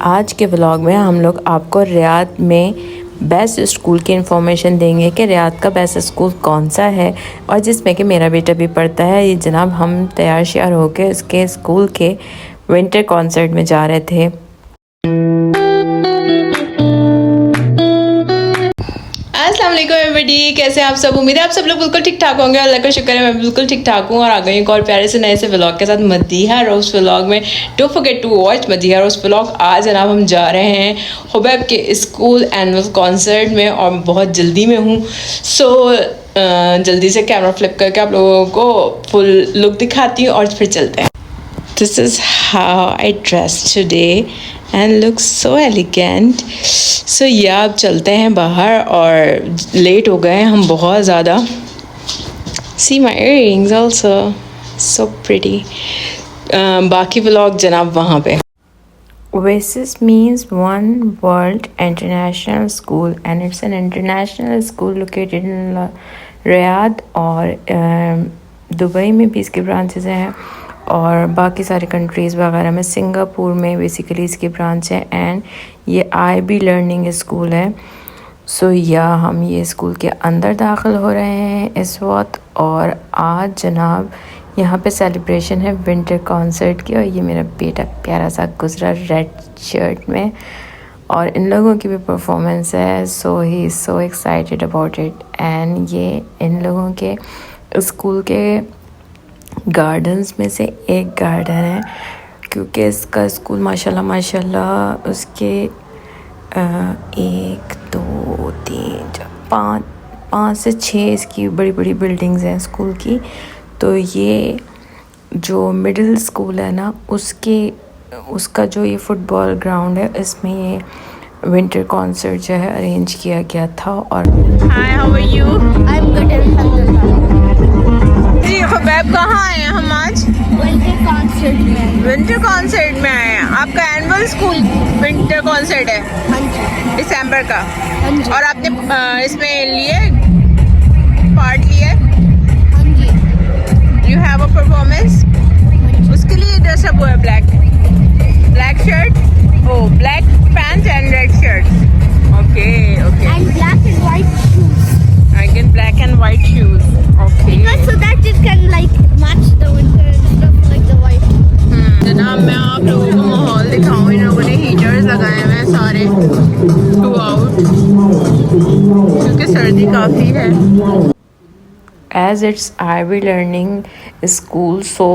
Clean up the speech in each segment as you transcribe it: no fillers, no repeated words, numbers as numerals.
आज के व्लॉग में हम लोग आपको रियाद में बेस्ट स्कूल की इन्फॉर्मेशन देंगे कि रियाद का बेस्ट स्कूल कौन सा है और जिसमें कि मेरा बेटा भी पढ़ता है। ये जनाब हम तैयार श्यार होकर इसके स्कूल के विंटर कॉन्सर्ट में जा रहे थे। अस्सलाम वालेकुम एवरीबॉडी, कैसे हैं आप सब। उम्मीद है आप सब लोग बिल्कुल ठीक ठाक होंगे। अल्लाह का शुक्र है मैं बिल्कुल ठीक ठाक हूँ और आ गई एक और प्यारे से नए से व्लॉग के साथ मदीहा रोज़ व्लॉग में। Don't forget to watch Madiha Rose vlog. आज जनाब हम जा रहे हैं हुबैब के स्कूल एनुअल कॉन्सर्ट में और बहुत जल्दी में हूँ। सो जल्दी से कैमरा फ्लिप करके आप लोगों को फुल लुक दिखाती हूँ और फिर चलते हैं। This is how I dress today and look so elegant. So yeah अब चलते हैं बाहर और लेट हो गए हैं हम बहुत ज़्यादा। सी माई इयररिंग्स ऑल्सो सो प्रिटी। बाकी व्लॉग जनाब वहाँ पे। Oasis means One World International School and it's an international school located in Riyadh और दुबई में भी इसके ब्रांचेस हैं और बाकी सारे कंट्रीज़ वगैरह में। सिंगापुर में बेसिकली इसकी ब्रांच है एंड ये IB लर्निंग स्कूल है। सो या हम ये स्कूल के अंदर दाखिल हो रहे हैं इस वक्त और आज जनाब यहाँ पे सेलिब्रेशन है विंटर कॉन्सर्ट की और ये मेरा बेटा प्यारा सा गुजरा रेड शर्ट में और इन लोगों की भी परफॉर्मेंस है। So he is so excited about it and ये इन लोगों के स्कूल के गार्डन्स में से एक गार्डन है क्योंकि इसका स्कूल माशाल्लाह उसके 1 2 3 4 5 से 6 इसकी बड़ी बड़ी बिल्डिंग्स हैं स्कूल की। तो ये जो मिडिल स्कूल है ना उसका जो ये फुटबॉल ग्राउंड है इसमें ये विंटर कॉन्सर्ट जो है अरेंज किया गया था। और hi how are you? I am good. जी हुबैब कहाँ आए हैं हम आज? विंटर कॉन्सर्ट में आए हैं। आपका एनुअल स्कूल विंटर कॉन्सर्ट है? हाँ जी, दिसंबर का। हाँ जी। और आपने इसमें पार्ट लिया है? हाँ जी। You have a performance? उसके लिए ड्रेसअप हुआ है black shirt, oh black pant and red shirt. Okay okay. And black and white shoes. Again black and white shoes. Okay. Because so that it can like match the winter and stuff like the white. जनाब मैं आप लोगों को माहौल दिखाऊं। इन लोगों ने heaters लगाए हुए हैं सारे टू आउट क्योंकि सर्दी काफ़ी है। As it's IB learning school so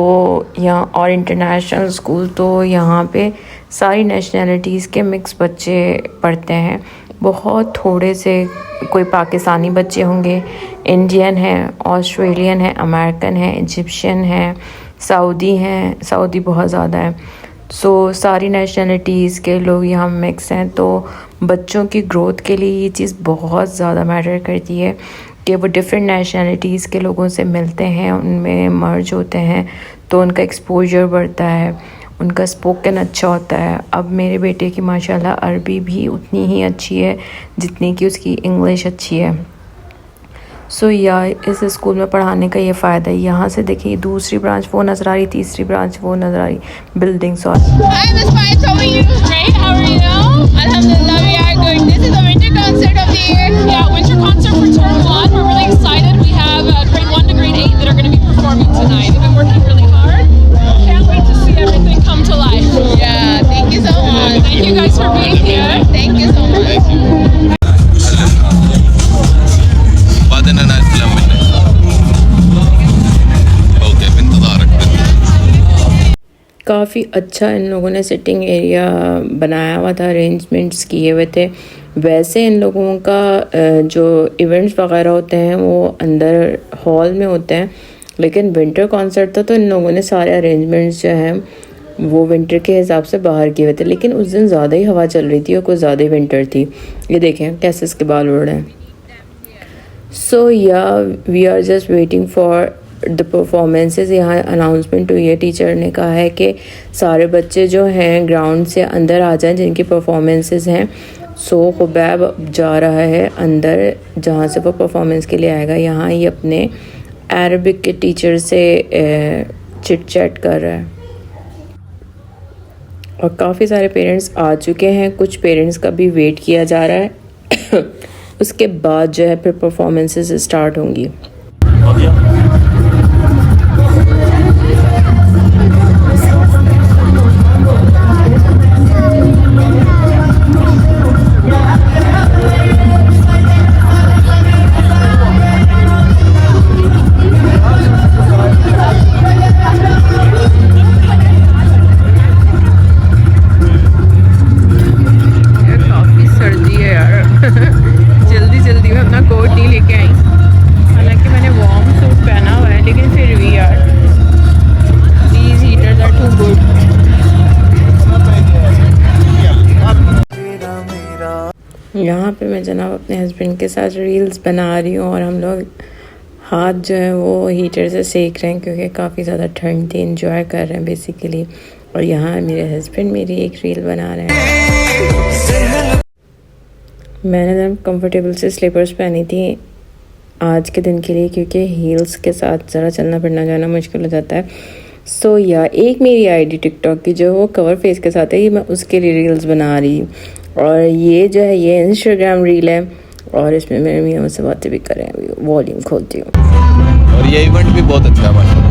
यहाँ और इंटरनेशनल स्कूल तो यहाँ पे सारी नेशनैलिटीज़ के मिक्स बच्चे पढ़ते हैं। बहुत थोड़े से कोई पाकिस्तानी बच्चे होंगे, इंडियन हैं, ऑस्ट्रेलियन हैं, अमेरिकन हैं, इजिप्शियन हैं, सऊदी बहुत ज़्यादा है। सो सारी नेशनलिटीज़ के लोग यहाँ मिक्स हैं। तो बच्चों की ग्रोथ के लिए ये चीज़ बहुत ज़्यादा मैटर करती है कि वो डिफरेंट नेशनलिटीज़ के लोगों से मिलते हैं, उनमें मर्ज होते हैं तो उनका एक्सपोजर बढ़ता है, उनका स्पोकन अच्छा होता है। अब मेरे बेटे की माशाल्लाह अरबी भी उतनी ही अच्छी है जितनी कि उसकी इंग्लिश अच्छी है। सो या इस स्कूल में पढ़ाने का ये फ़ायदा है। यहाँ से देखिए दूसरी ब्रांच वो नज़र आ रही, तीसरी ब्रांच वो नज़र आ रही, बिल्डिंग्स और काफ़ी अच्छा इन लोगों ने सिटिंग एरिया बनाया हुआ था, अरेंजमेंट्स किए हुए थे। वैसे इन लोगों का जो इवेंट्स वगैरह होते हैं वो अंदर हॉल में होते हैं, लेकिन विंटर कॉन्सर्ट था तो इन लोगों ने सारे अरेंजमेंट्स जो हैं वो विंटर के हिसाब से बाहर किए हुए थे। लेकिन उस दिन ज़्यादा ही हवा चल रही थी और कुछ ज़्यादा ही विंटर थी। ये देखें कैसे इसके बाल उड़ रहे हैं। सो या we are just waiting for the performances. यहाँ अनाउंसमेंट हुई है, टीचर ने कहा है कि सारे बच्चे जो हैं ग्राउंड से अंदर आ जाएं जिनकी परफॉर्मेंसेस हैं। सो हुबैब जा रहा है अंदर जहाँ से वो परफॉर्मेंस के लिए आएगा। यहाँ ही अपने अरबिक के टीचर से चिट चैट कर रहा है। और काफ़ी सारे पेरेंट्स आ चुके हैं, कुछ पेरेंट्स का भी वेट किया जा रहा है। उसके बाद जो है फिर परफॉर्मेंसेस स्टार्ट होंगी। काफ़ी सर्दी है यार। जल्दी जल्दी में अपना कोट नहीं लेके आई, हालांकि मैंने वार्म सूट पहना हुआ है, लेकिन फिर भी यार these heaters are too good. यहाँ पे मैं जनाब अपने हस्बैंड के साथ रील्स बना रही हूँ और हम लोग हाथ जो है वो हीटर से सेक रहे हैं क्योंकि काफ़ी ज़्यादा ठंड थी। इंजॉय कर रहे हैं बेसिकली। और यहाँ मेरे हस्बैंड मेरी एक रील बना रहे हैं। मैंने ना कंफर्टेबल से स्लीपर्स पहनी थी आज के दिन के लिए, क्योंकि हील्स के साथ ज़रा चलना फिरना जाना मुश्किल हो जाता है। सो या एक मेरी आईडी टिकटॉक की जो वो कवर फेस के साथ है, ये मैं उसके लिए रील्स बना रही हूँ। और ये जो है ये इंस्टाग्राम रील है और इसमें मेरे मियाँ मुझसे बातें भी कर रहे हैं। वॉल्यूम खोलती हूँ। और ये इवेंट भी बहुत अच्छा है माशाल्लाह।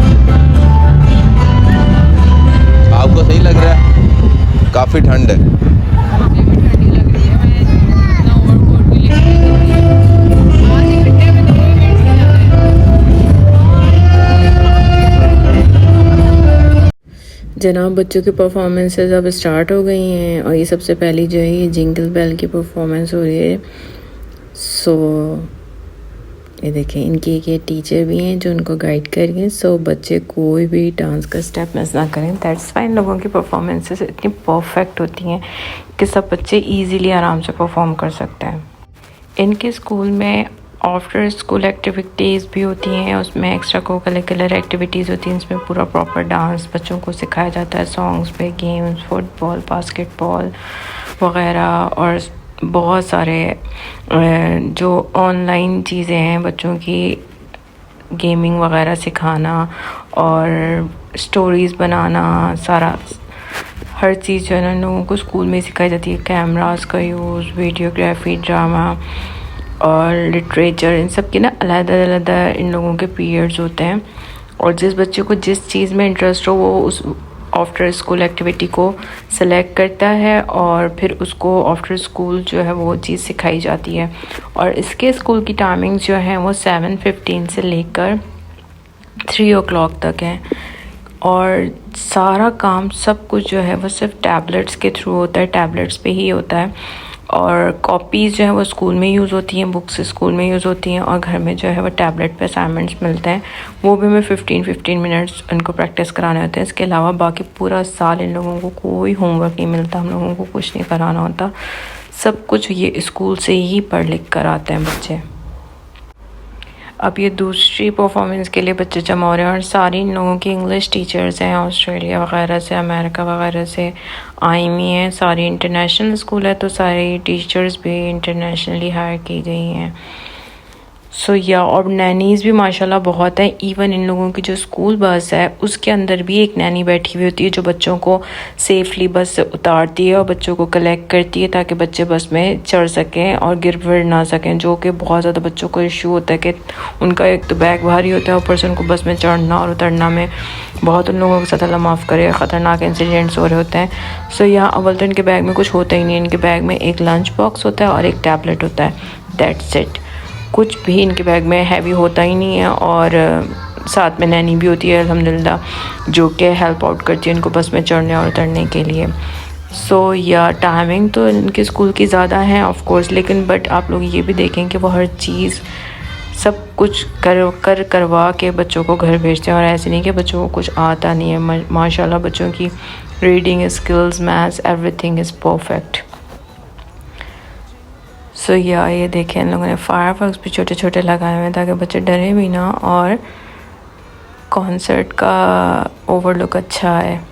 आपको सही लग रहा है? काफ़ी ठंड है। जनाब बच्चों की परफॉर्मेंसेस अब स्टार्ट हो गई हैं और ये सबसे पहली जो है ये जिंगल बेल की परफॉर्मेंस हो रही है। सो ये देखें, इनके ये टीचर भी हैं जो उनको गाइड कर रही हैं। सो बच्चे कोई भी डांस का स्टेप मिस ना करें, दैट्स वाई इन लोगों की परफॉर्मेंसेस इतनी परफेक्ट होती हैं कि सब बच्चे इजीली आराम से परफॉर्म कर सकते हैं। इनके स्कूल में आफ्टर स्कूल एक्टिविटीज़ भी होती हैं, उसमें एक्स्ट्रा को करिकुलर एक्टिविटीज़ होती हैं, इसमें पूरा प्रॉपर डांस बच्चों को सिखाया जाता है, सॉन्ग्स पे, गेम्स, फुटबॉल, बास्केटबॉल वगैरह, और बहुत सारे जो ऑनलाइन चीज़ें हैं बच्चों की गेमिंग वगैरह सिखाना और स्टोरीज़ बनाना, सारा हर चीज़ जो है ना लोगों को स्कूल में सिखाई जाती है। कैमरास का यूज़, वीडियोग्राफी, ड्रामा और लिटरेचर, इन सब के ना अलग-अलग इन लोगों के पीरियड्स होते हैं। और जिस बच्चे को जिस चीज़ में इंटरेस्ट हो वो उस आफ्टर स्कूल एक्टिविटी को सेलेक्ट करता है और फिर उसको आफ्टर स्कूल जो है वो चीज़ सिखाई जाती है। और इसके स्कूल की टाइमिंग्स जो हैं वो 7:15 से लेकर 3 o'clock तक है। और सारा काम सब कुछ जो है वो सिर्फ टैबलेट्स के थ्रू होता है, टैबलेट्स पे ही होता है। और कॉपीज़ जो है वो स्कूल में यूज़ होती हैं, बुक्स स्कूल में यूज़ होती हैं, और घर में जो है वो टैबलेट पे असाइनमेंट्स मिलते हैं, वो भी मैं 15 मिनट्स उनको प्रैक्टिस कराने होते हैं। इसके अलावा बाकी पूरा साल इन लोगों को कोई होमवर्क नहीं मिलता, हम लोगों को कुछ नहीं कराना होता, सब कुछ ये स्कूल से ही पढ़ लिख कर आते हैं बच्चे। अब ये दूसरी परफॉर्मेंस के लिए बच्चे जमा हो रहे हैं और सारी इन लोगों की इंग्लिश टीचर्स हैं, ऑस्ट्रेलिया वगैरह से, अमेरिका वगैरह से आई हुई हैं। सारी इंटरनेशनल स्कूल है तो सारी टीचर्स भी इंटरनेशनली हायर की गई हैं। सो या और नैनीज़ भी माशाल्लाह बहुत है। इवन इन लोगों की जो स्कूल बस है उसके अंदर भी एक नैनी बैठी हुई होती है जो बच्चों को सेफली बस से उतारती है और बच्चों को कलेक्ट करती है ताकि बच्चे बस में चढ़ सकें और गिर फिर ना सकें, जो कि बहुत ज़्यादा बच्चों को इशू होता है कि उनका एक तो बैग भारी होता है, ऊपर से उनको बस में चढ़ना और उतरना में बहुत उन लोगों के साथ अल्लाह माफ़ करे ख़तरनाक इंसिडेंट्स हो रहे होते हैं। सो यहाँ अव्वल तो इनके बैग में कुछ होता ही नहीं, इनके बैग में एक लंच बॉक्स होता है और एक टैबलेट होता है, दैट्स इट। कुछ भी इनके बैग में हैवी होता ही नहीं है। और साथ में नैनी भी होती है अल्हम्दुलिल्लाह, जो कि हेल्प आउट करती है इनको बस में चढ़ने और उतरने के लिए। सो या टाइमिंग तो इनके स्कूल की ज़्यादा है ऑफ कोर्स, लेकिन बट आप लोग ये भी देखें कि वो हर चीज़ सब कुछ करवा के बच्चों को घर भेजते हैं। और ऐसे नहीं कि बच्चों को कुछ आता नहीं है, माशाल्लाह बच्चों की reading skills, maths, everything is perfect. So yeah ये देखें इन लोगों ने फायरवर्क्स भी छोटे छोटे लगाए हुए हैं ताकि बच्चे डरे भी ना, और कॉन्सर्ट का ओवरलुक अच्छा है।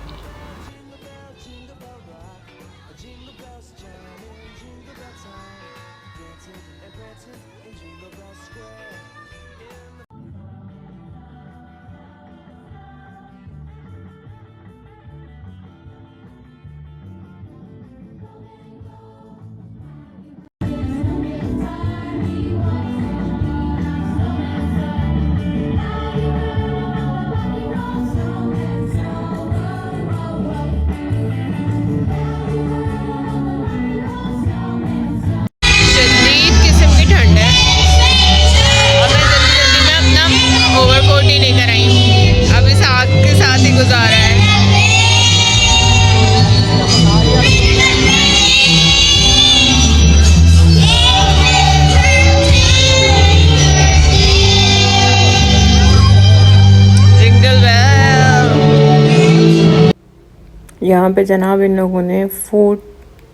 यहाँ पे जनाब इन लोगों ने फूड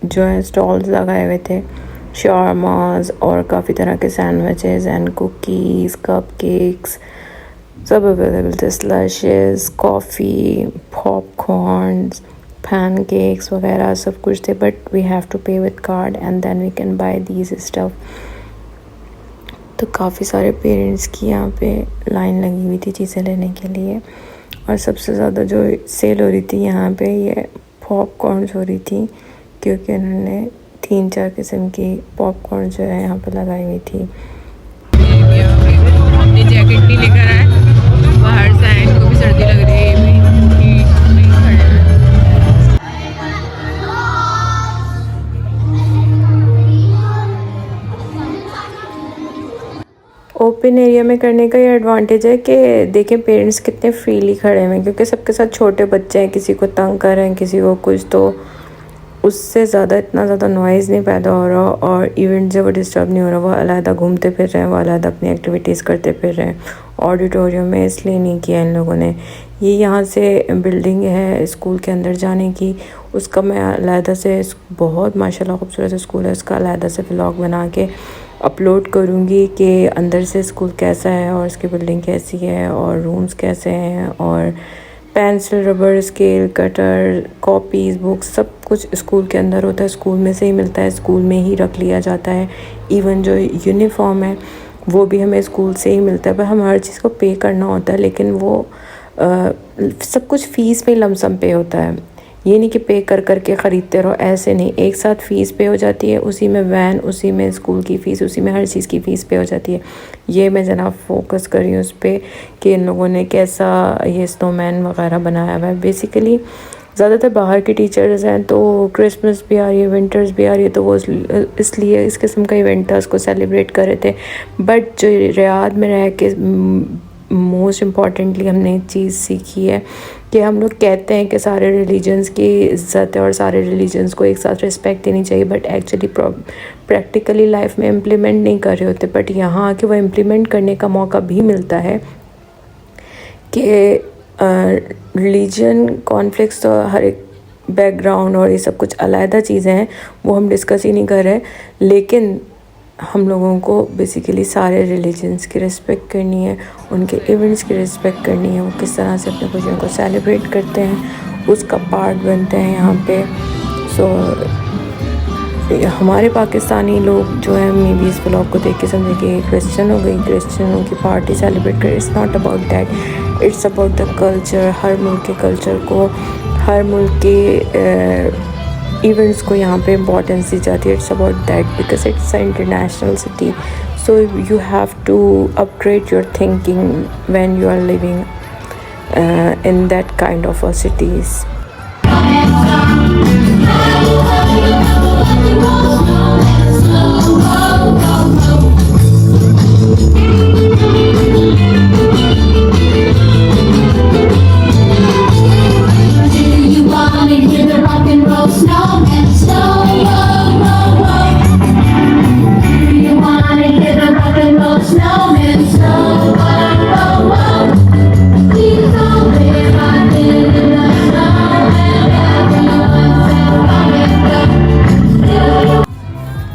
जो है स्टॉल्स लगाए हुए थे, शावरमास और काफ़ी तरह के सैंडविचेस एंड कुकीज़, कपकेक्स सब अवेलेबल थे, स्लशेस, कॉफ़ी, पॉपकॉर्न्स, पैनकेक्स वगैरह सब कुछ थे. But we have to pay with card and then we can buy these stuff. तो काफ़ी सारे पेरेंट्स की यहाँ पे लाइन लगी हुई थी चीज़ें लेने के लिए. और सबसे ज़्यादा जो सेल हो रही थी यहाँ पे ये पॉपकॉर्न्स हो रही थी, क्योंकि उन्होंने 3-4 किस्म की पॉपकॉर्न जो है यहाँ पे लगाई हुई थी. अपनी जैकेट नहीं लेकर आए, बाहर से आए, इनको भी सर्दी लग रही है. ओपन एरिया में करने का ये एडवांटेज है कि देखें पेरेंट्स कितने फ्रीली खड़े हुए हैं, क्योंकि सबके साथ छोटे बच्चे हैं, किसी को तंग कर रहे हैं, किसी को कुछ, तो उससे ज़्यादा इतना ज़्यादा नॉइज़ नहीं पैदा हो रहा और इवेंट से वो डिस्टर्ब नहीं हो रहा. वो अलहदा घूमते फिर रहे हैं, वो अलहदा अपनी एक्टिविटीज़ करते फिर रहे हैं. ऑडिटोरियम में इसलिए नहीं किया इन लोगों ने. ये यहाँ से बिल्डिंग है स्कूल के अंदर जाने की, उसका मैं अलहदा से, बहुत माशाल्लाह खूबसूरत स्कूल है, उसका अलहदा से व्लॉग बना के अपलोड करूँगी कि अंदर से स्कूल कैसा है और इसकी बिल्डिंग कैसी है और रूम्स कैसे हैं. और pencil, rubber, scale, cutter, copies, books सब कुछ स्कूल के अंदर होता है, स्कूल में से ही मिलता है, स्कूल में ही रख लिया जाता है. इवन जो यूनिफॉर्म है वो भी हमें स्कूल से ही मिलता है. पर हम हर चीज़ को पे करना होता है, लेकिन वो सब कुछ फ़ीस पे लमसम पे होता है. ये नहीं कि पे कर के ख़रीदते रहो, ऐसे नहीं. एक साथ फ़ीस पे हो जाती है, उसी में वैन, उसी में स्कूल की फ़ीस, उसी में हर चीज़ की फ़ीस पे हो जाती है. ये मैं जना फोकस कर रही हूँ उस पर कि इन लोगों ने कैसा ये स्नोमैन वगैरह बनाया हुआ है. बेसिकली ज़्यादातर बाहर के टीचर्स हैं, तो क्रिसमस भी आ रही है, विंटर्स भी आ रही है, तो वो इसलिए इस किस्म का इवेंट था, उसको सेलिब्रेट कर रहे थे. बट जो रियाद में रह के मोस्ट इम्पॉर्टेंटली हमने एक चीज़ सीखी है कि हम लोग कहते हैं कि सारे रिलीजन्स की इज़्ज़त है और सारे रिलीजन्स को एक साथ रिस्पेक्ट देनी चाहिए, बट एक्चुअली प्रैक्टिकली लाइफ में इम्प्लीमेंट नहीं कर रहे होते. बट यहाँ आके वो इम्प्लीमेंट करने का मौका भी मिलता है कि रिलीजन कॉन्फ्लिक्ट्स तो हर एक बैकग्राउंड और ये सब कुछ अलहदा चीज़ें हैं, वो हम डिस्कस ही नहीं कर रहे. लेकिन हम लोगों को बेसिकली सारे रिलीजन्स की रिस्पेक्ट करनी है, उनके इवेंट्स की रिस्पेक्ट करनी है, वो किस तरह से अपने खुशियों को सेलिब्रेट करते हैं उसका पार्ट बनते हैं यहाँ पे. सो हमारे पाकिस्तानी लोग जो है मे बी इस व्लॉग को देख के समझे कि क्रिश्चियन हो गई, क्रिश्चियनों की पार्टी सेलिब्रेट कर. It's not about that, it's about the culture. हर मुल्क के कल्चर को, हर मुल्क के इवेंट्स को यहाँ पे इम्पोर्टेंस दी जाती है. It's about that because it's a international city, so you have to upgrade your thinking when you are living in that kind of cities.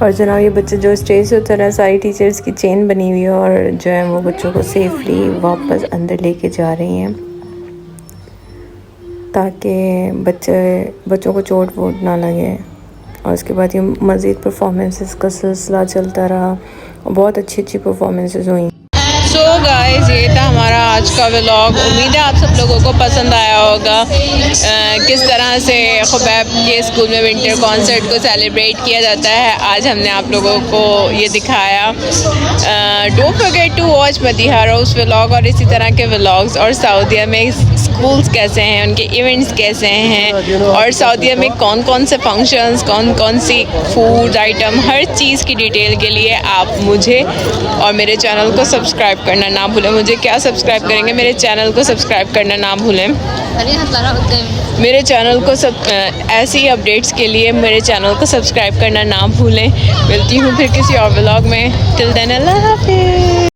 और जनाब ये बच्चे जो स्टेज से उतर रहे हैं, सारी टीचर्स की चेन बनी हुई है और जो है वो बच्चों को सेफली वापस अंदर लेके जा रही हैं ताकि बच्चों को चोट वोट ना लगे. और उसके बाद ये मज़ीद परफॉर्मेंसेस का सिलसिला चलता रहा और बहुत अच्छी परफॉर्मेंसेस हुई. सो गाइस, ये था हमारा आज का व्लॉग. उम्मीद है आप सब लोगों को पसंद आया होगा. किस तरह से खुबैब के स्कूल में विंटर कॉन्सर्ट को सेलिब्रेट किया जाता है, आज हमने आप लोगों को ये दिखाया. Don't forget to watch Madiha Rose vlog और इसी तरह के व्लॉग्स. और सऊदीया में स्कूल्स कैसे हैं, उनके इवेंट्स कैसे हैं, और सऊदीया में कौन कौन से फंक्शंस, कौन कौन सी फूड आइटम, हर चीज़ की डिटेल के लिए आप मुझे और मेरे चैनल को सब्सक्राइब करना ना भूलें. मुझे क्या सब्सक्राइब करेंगे, मेरे चैनल को सब्सक्राइब करना ना भूलें. मेरे चैनल को ऐसी अपडेट्स के लिए मेरे चैनल को सब्सक्राइब करना ना भूलें. मिलती हूँ फिर किसी और व्लॉग में. टिल देन अल्लाह हाफिज़.